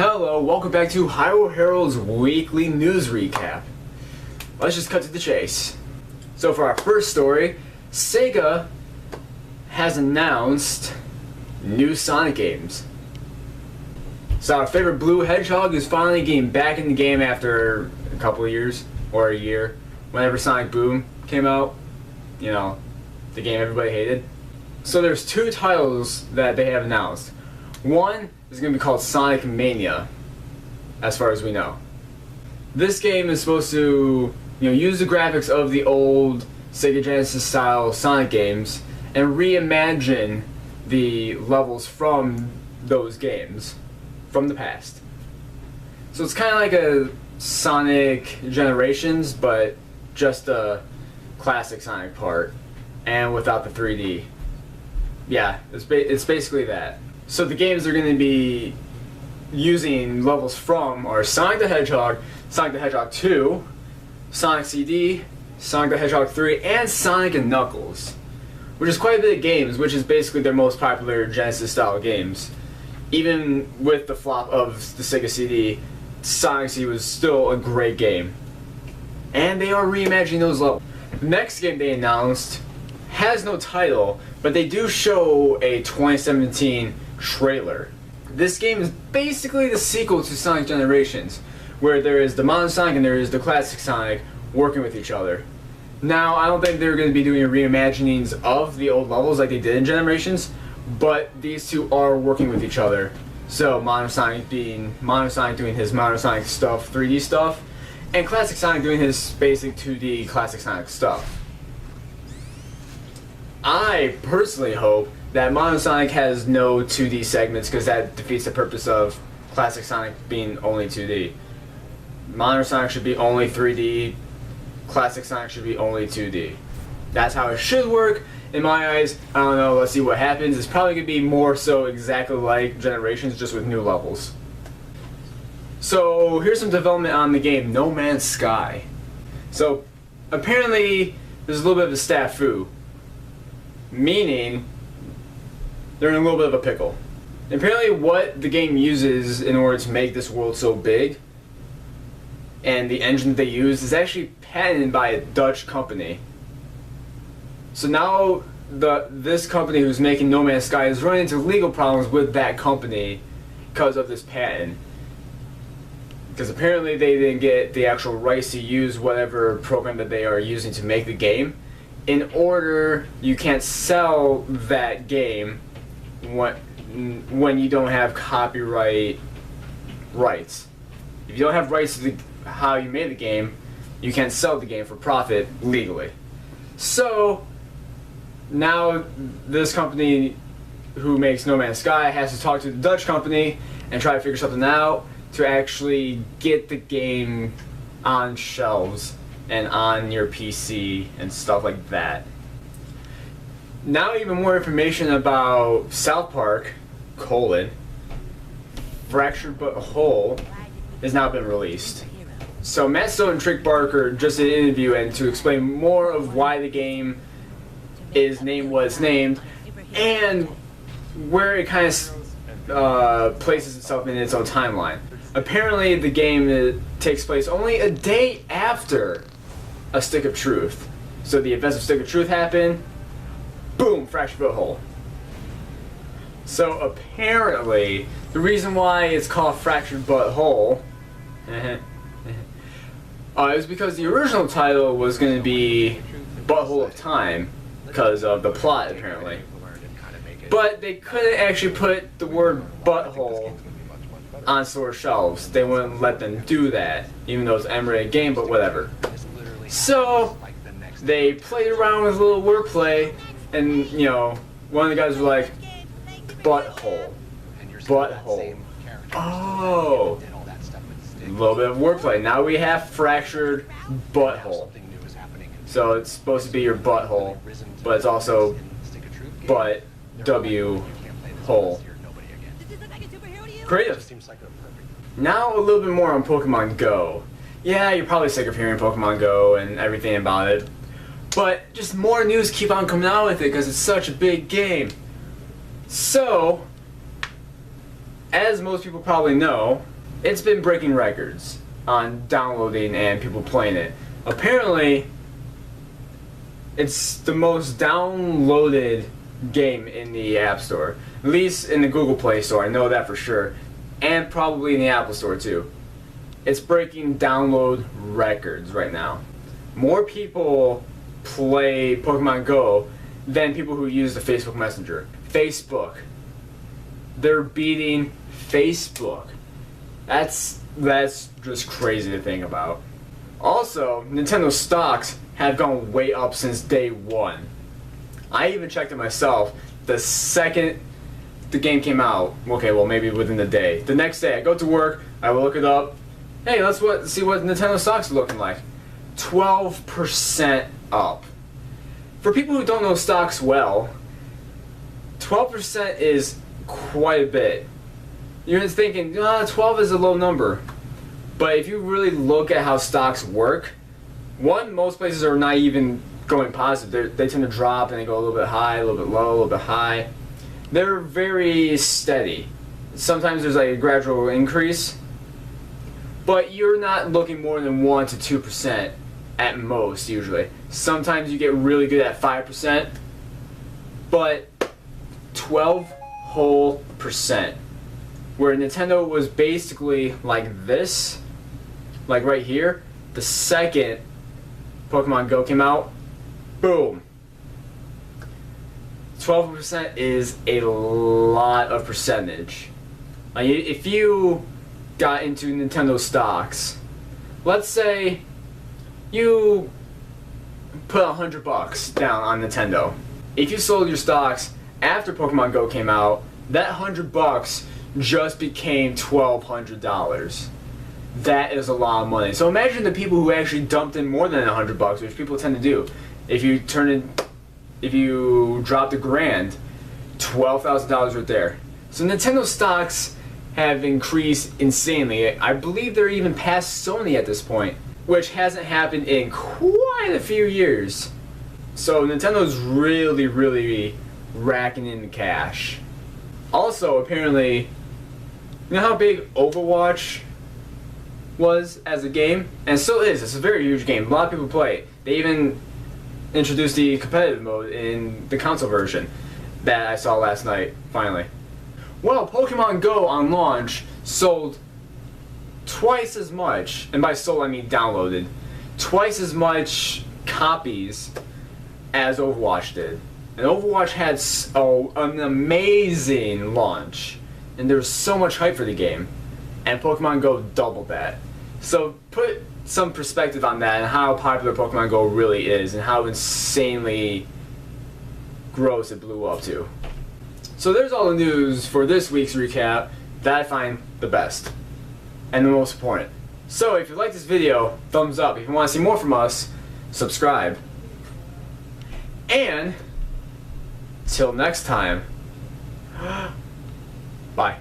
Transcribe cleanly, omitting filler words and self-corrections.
Hello, welcome back to Hyrule Herald's weekly news recap. Let's just cut to the chase. So for our first story, Sega has announced new Sonic games. So our favorite blue hedgehog is finally getting back in the game after a couple of years, or a year, whenever Sonic Boom came out. You know, the game everybody hated. So there's two titles that they have announced. One is going to be called Sonic Mania, as far as we know. This game is supposed to, use the graphics of the old Sega Genesis style Sonic games and reimagine the levels from those games from the past. So it's kind of like a Sonic Generations, but just a classic Sonic part and without the 3D. Yeah, it's basically that. So the games they're going to be using levels from are Sonic the Hedgehog, Sonic the Hedgehog 2, Sonic CD, Sonic the Hedgehog 3, and Sonic and Knuckles, which is quite a bit of games, which is basically their most popular Genesis-style games. Even with the flop of the Sega CD, Sonic CD was still a great game. And they are reimagining those levels. The next game they announced has no title, but they do show a 2017 trailer. This game is basically the sequel to Sonic Generations, where there is the modern Sonic and there is the classic Sonic working with each other. Now, I don't think they're going to be doing reimaginings of the old levels like they did in Generations, but these two are working with each other. So, modern Sonic doing his modern Sonic stuff, 3D stuff, and classic Sonic doing his basic 2D classic Sonic stuff. I personally hope that Modern Sonic has no 2D segments, because that defeats the purpose of classic Sonic being only 2D. Modern Sonic should be only 3D, classic Sonic should be only 2D. That's how it should work, in my eyes. I don't know, let's see what happens. It's probably going to be more so exactly like Generations, just with new levels. So, here's some development on the game No Man's Sky. So, apparently, there's a little bit of a snafu. Meaning, they're in a little bit of a pickle. Apparently what the game uses in order to make this world so big, and the engine that they use, is actually patented by a Dutch company. So now this company who's making No Man's Sky is running into legal problems with that company because of this patent. Because apparently they didn't get the actual rights to use whatever program that they are using to make the game. In order, you can't sell that game when you don't have copyright rights. If you don't have rights to how you made the game, you can't sell the game for profit legally. So, now this company who makes No Man's Sky has to talk to the Dutch company and try to figure something out to actually get the game on shelves and on your PC and stuff like that. Now even more information about South Park, Fractured But Whole, has now been released. So Matt Stone and Trick Barker just did an interview and to explain more of why the game is named what it's named, and where it kind of places itself in its own timeline. Apparently the game takes place only a day after a Stick of Truth. So the events of Stick of Truth happen, boom, Fractured But Whole. So apparently, the reason why it's called Fractured But Whole is because the original title was going to be Butthole of Time, because of the plot apparently. But they couldn't actually put the word butthole on store shelves. They wouldn't let them do that, even though it's an M-rated game, but whatever. So, they played around with a little wordplay, and, one of the guys was like, butthole. Butthole. Oh! A little bit of wordplay. Now we have fractured butthole. So it's supposed to be your butthole, but it's also butt, W, hole. Creative. Now a little bit more on Pokémon GO. Yeah, you're probably sick of hearing Pokémon GO and everything about it, but just more news keep on coming out with it because it's such a big game. So, as most people probably know, it's been breaking records on downloading and people playing it. Apparently, it's the most downloaded game in the App Store. At least in the Google Play Store, I know that for sure. And probably in the Apple Store too. It's breaking download records right now. More people play Pokemon GO than people who use the Facebook Messenger. Facebook. They're beating Facebook. That's just crazy to think about. Also, Nintendo stocks have gone way up since day one. I even checked it myself the second the game came out. Okay, well maybe within the day. The next day I go to work, I will look it up. Hey, let's see what Nintendo stocks are looking like. 12% up. For people who don't know stocks well, 12% is quite a bit. You're thinking, 12 is a low number. But if you really look at how stocks work, one, most places are not even going positive. They tend to drop and they go a little bit high, a little bit low, a little bit high. They're very steady. Sometimes there's like a gradual increase, but you're not looking more than 1 to 2% at most usually. Sometimes you get really good at 5%, but 12 whole percent. Where Nintendo was basically like this, like right here, the second Pokemon GO came out, boom. 12% is a lot of percentage. If you got into Nintendo stocks, let's say you put $100 down on Nintendo. If you sold your stocks after Pokemon GO came out, that $100 just became $1,200. That is a lot of money. So imagine the people who actually dumped in more than $100, which people tend to do. If you dropped $1,000, $12,000 right there. So Nintendo stocks have increased insanely. I believe they're even past Sony at this point, which hasn't happened in quite a few years. So Nintendo's really, really racking in the cash. Also, apparently, you know how big Overwatch was as a game? And it still is. It's a very huge game. A lot of people play it. They even introduced the competitive mode in the console version that I saw last night, finally. Well, Pokemon GO on launch sold twice as much, and by sold I mean downloaded, twice as much copies as Overwatch did. And Overwatch had an amazing launch, and there was so much hype for the game, and Pokemon GO doubled that. So put some perspective on that and how popular Pokemon GO really is and how insanely gross it blew up to. So there's all the news for this week's recap that I find the best and the most important. So if you like this video, thumbs up. If you want to see more from us, subscribe. And till next time, bye.